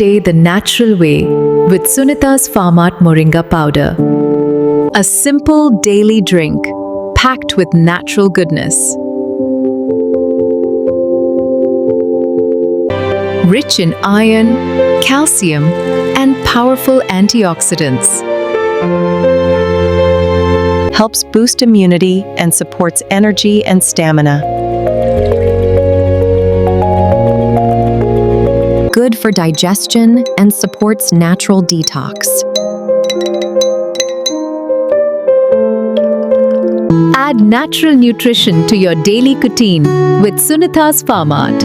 day the natural way with Sunitha's Farmart Moringa powder. A simple daily drink packed with natural goodness. Rich in iron, calcium, and powerful antioxidants. Helps boost immunity and supports energy and stamina. Good for digestion and supports natural detox. Add natural nutrition to your daily routine with Sunitha's Farmart.